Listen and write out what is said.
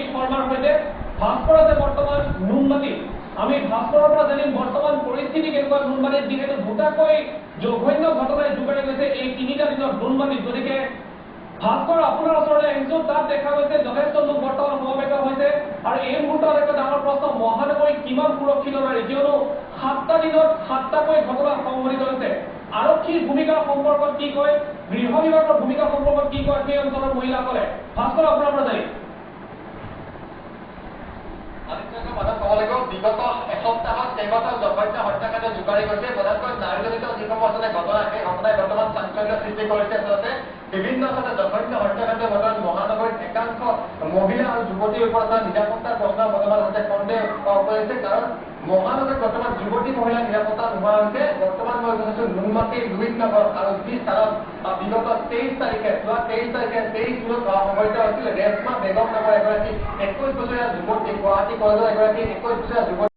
জ্যোতি শৰ্মাৰ সৈতে ভাস্কৰ আছে বৰ্তমান নুনমাটি আমি ভাস্কৰৰ পৰা জানিম বৰ্তমান পৰিস্থিতি কেনেকুৱা নুনমাটিত যিহেতু দুটাকৈ জঘন্য ঘটনাই জোকাৰি গৈছে এই তিনিটা দিনত নুনমাটিত গতিকে ভাস্কৰ আপোনাৰ ওচৰলৈ আহিছো তাত দেখা গৈছে যথেষ্ট লোক বৰ্তমান সমবেত হৈছে আৰু এই মুহূৰ্তত এটা ডাঙৰ প্ৰশ্ন মহানগৰী কিমান সুৰক্ষিত নাই কিয়নো 7টা দিনত 7টাকৈ ঘটনা সংঘটিত হৈছে আৰক্ষীৰ ভূমিকাৰ সম্পৰ্কত কি কয় গৃহ বিভাগৰ ভূমিকা সম্পৰ্কত কি কয় সেই অঞ্চলৰ মহিলাসকলে ভাস্কৰ আপোনাৰ পৰা জানিম বিগত এসপ্তাহত কেইবাটাও জঘন্য হত্যাকাণ্ড জোকাৰি গৈছে প্ৰধানকৈ নাৰীজনিত যিসমূহ আচলতে ঘটনা সেই ঘটনাই বৰ্তমান চাঞ্চল্য সৃষ্টি কৰিছে আচলতে বিভিন্ন আচলতে জঘন্য হত্যাকাণ্ড বৰ্তমান মহানগৰীত একাংশ মহিলা আৰু যুৱতীৰ ওপৰত নিৰাপত্তাৰ প্ৰশ্ন বৰ্তমান আচলতে সন্দেহ কৰিছে কাৰণ মহানগৰীত বৰ্তমান যুৱতী মহিলা নিৰাপত্তা নোহোৱা হৈছে বৰ্তমান মই কৈছো নুনমাটিৰ লুইত নগৰ আৰু যি স্থানত বিগত 23 তাৰিখে 23 জুনত সংঘটিত হৈছিল ৰেশমা বেগম নামৰ এগৰাকী 21 বছৰীয়া যুৱতী গুৱাহাটী কলেজৰ এগৰাকী 21 বছৰীয়া যুৱতী